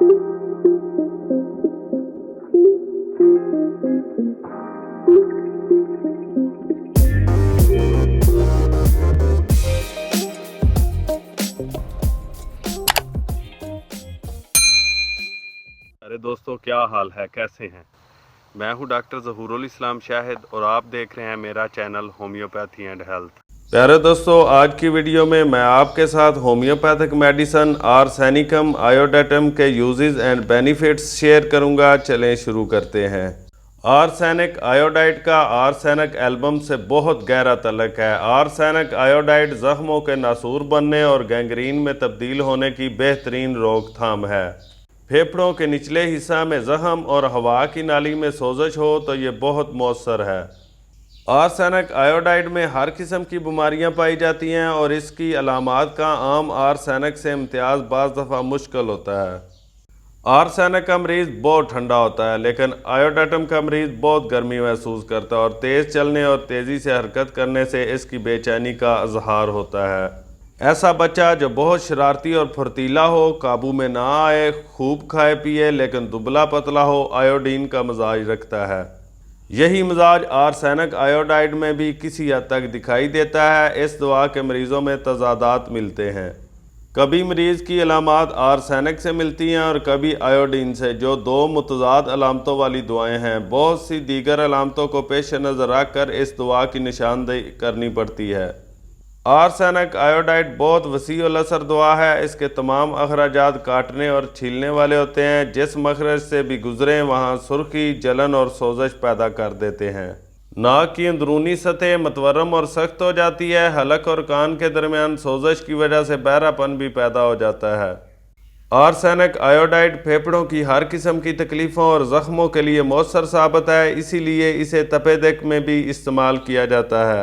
अरे दोस्तों, क्या हाल है, कैसे हैं। मैं हूं डॉक्टर ज़हूरुल इस्लाम शाहिद और आप देख रहे हैं मेरा चैनल होम्योपैथी एंड हेल्थ। प्यारे दोस्तों, आज की वीडियो में मैं आपके साथ होम्योपैथिक मेडिसिन आर्सेनिकम आयोडेटम के यूजेस एंड बेनिफिट्स शेयर करूंगा। चलें शुरू करते हैं। आर्सेनिक आयोडाइड का आर्सेनिक एल्बम से बहुत गहरा तल्लुक है। आर्सेनिक आयोडाइड जख्मों के नासूर बनने और गैंग्रीन में तब्दील होने की बेहतरीन रोकथाम है। फेफड़ों के निचले हिस्सा में जख्म और हवा की नाली में सोजश हो तो ये बहुत मौसर है। आर्सेनिक आयोडाइड में हर किस्म की बीमारियां पाई जाती हैं और इसकी अलामात का आम आर्सेनिक से इम्तियाज़ बाज़ दफ़ा मुश्किल होता है। आर्सेनिक का मरीज़ बहुत ठंडा होता है, लेकिन आयोडेटम का मरीज़ बहुत गर्मी महसूस करता है और तेज़ चलने और तेज़ी से हरकत करने से इसकी बेचैनी का इजहार होता है। ऐसा बच्चा जो बहुत शरारती और फुर्तीला हो, काबू में ना आए, खूब खाए पिए लेकिन दुबला पतला हो, आयोडीन का मिजाज रखता है। यही मिजाज आर्सेनिक आयोडाइड में भी किसी हद तक दिखाई देता है। इस दवा के मरीज़ों में तजादात मिलते हैं। कभी मरीज़ की अलामात आर्सेनिक से मिलती हैं और कभी आयोडीन से, जो दो मुतजाद अलामतों वाली दवाएं हैं। बहुत सी दीगर अलामतों को पेश नज़र रख कर इस दवा की निशानदेही करनी पड़ती है। आर्सेनिक आयोडाइड बहुत वसीउल असर दवा है। इसके तमाम अखराजात काटने और छीलने वाले होते हैं। जिस मखरज से भी गुजरें वहाँ सुर्खी, जलन और सोजश पैदा कर देते हैं। नाक की अंदरूनी सतह मतवरम और सख्त हो जाती है। हलक और कान के दरमियान सोजश की वजह से बहरापन भी पैदा हो जाता है। आर्सेनिक आयोडाइड फेफड़ों की हर किस्म की तकलीफ़ों और ज़ख्मों के लिए मौसर साबित है, इसीलिए इसे तपेदक में भी इस्तेमाल किया जाता है।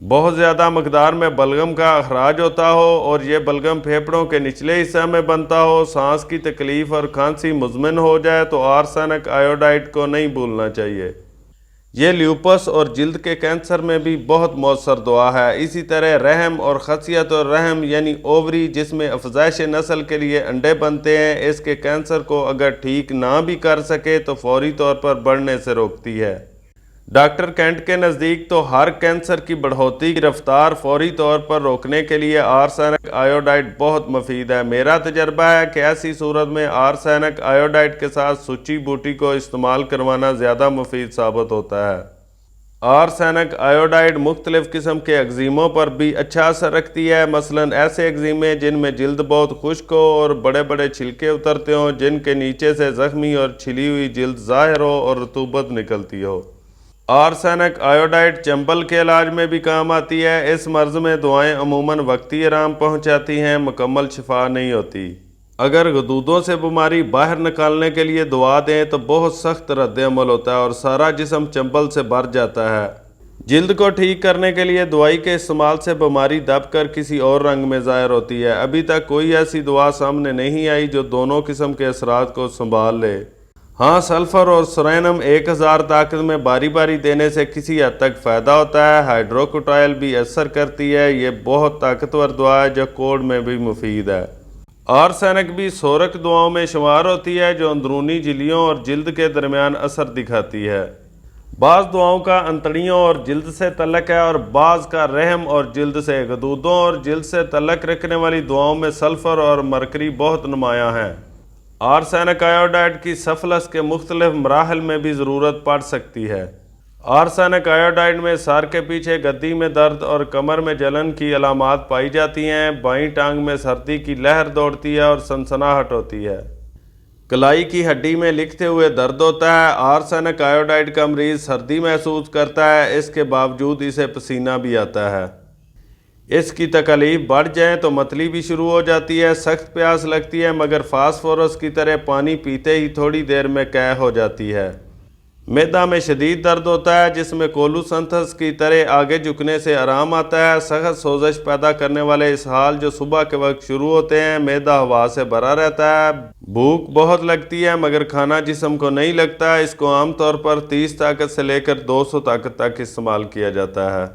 बहुत ज़्यादा मकदार में बलगम का अखराज होता हो और ये बलगम फेफड़ों के निचले हिस्से में बनता हो, सांस की तकलीफ़ और खांसी मुज़मिन हो जाए तो आर्सेनिक आयोडाइड को नहीं भूलना चाहिए। ये ल्यूपस और जिल्द के कैंसर में भी बहुत मौसर दवा है। इसी तरह रहम और खसियत और रहम यानी ओवरी, जिसमें अफजाइश नस्ल के लिए अंडे बनते हैं, इसके कैंसर को अगर ठीक ना भी कर सके तो फौरी तौर पर बढ़ने से रोकती है। डॉक्टर कैंट के नज़दीक तो हर कैंसर की बढ़ोतरी की रफ्तार फौरी तौर पर रोकने के लिए आर्सेनिक आयोडाइड बहुत मुफीद है। मेरा तजर्बा है कि ऐसी सूरत में आर्सेनिक आयोडाइड के साथ सूची बूटी को इस्तेमाल करवाना ज़्यादा मुफीद साबित होता है। आर्सेनिक आयोडाइड मुख्तलिफ किस्म के एक्जीमों पर भी अच्छा असर रखती है। मसलन ऐसे एक्जीमे जिनमें जिल्द बहुत खुश्क हो और बड़े बड़े छिलके उतरते हों, जिनके नीचे से ज़ख्मी और छिली हुई जिल्द ज़ाहिर हो और रतूबत निकलती हो। आर्सेनिक आयोडाइड चंबल के इलाज में भी काम आती है। इस मर्ज़ में दवाएं अमूमन वक्ती आराम पहुंचाती हैं, मुकम्मल शिफा नहीं होती। अगर गदूदों से बीमारी बाहर निकालने के लिए दवा दें तो बहुत सख्त रद्द अमल होता है और सारा जिस्म चंबल से भर जाता है। जिल्द को ठीक करने के लिए दवाई के इस्तेमाल से बीमारी दब कर किसी और रंग में ज़ाहिर होती है। अभी तक कोई ऐसी दवा सामने नहीं आई जो दोनों किस्म के असरात को संभाल ले। हाँ, सल्फर और सेरेनम 1000 ताकत में बारी बारी देने से किसी हद तक फ़ायदा होता है। हाइड्रोकोटाइल भी असर करती है। ये बहुत ताकतवर दवा है जो कोड में भी मुफीद है। आर्सेनिक भी सोरक दवाओं में शुमार होती है जो अंदरूनी झिल्लियों और जिल्द के दरमियान असर दिखाती है। बाज़ दवाओं का अंतड़ियों और जिल्द से तल्लक है और बाज़ का रहम और जिल्द से। गदूदों और जिल्द से तल्लक रखने वाली दवाओं में सल्फर और मरकरी बहुत नुमायाँ हैं। आर्सेनिक आयोडाइड की सफलस के मुख्तलिफ मराहल में भी ज़रूरत पड़ सकती है। आर्सेनिक आयोडाइड में सर के पीछे गद्दी में दर्द और कमर में जलन की अलामात पाई जाती हैं। बाईं टांग में सर्दी की लहर दौड़ती है और सनसनाहट होती है। कलाई की हड्डी में लिखते हुए दर्द होता है। आर्सेनिक आयोडाइड का मरीज़ सर्दी महसूस करता है, इसके बावजूद इसे पसीना भी आता है। इसकी तकलीफ बढ़ जाए तो मतली भी शुरू हो जाती है। सख्त प्यास लगती है मगर फास्फोरस की तरह पानी पीते ही थोड़ी देर में कैं हो जाती है। मैदा में शदीद दर्द होता है जिसमें कोलूसंथस की तरह आगे झुकने से आराम आता है। सख्त सोजश पैदा करने वाले इसहाल जो सुबह के वक्त शुरू होते हैं। मैदा हवा से भरा रहता है। भूख बहुत लगती है मगर खाना जिस्म को नहीं लगता। इसको आमतौर पर 30 ताकत से लेकर 200 ताकत तक इस्तेमाल किया जाता है।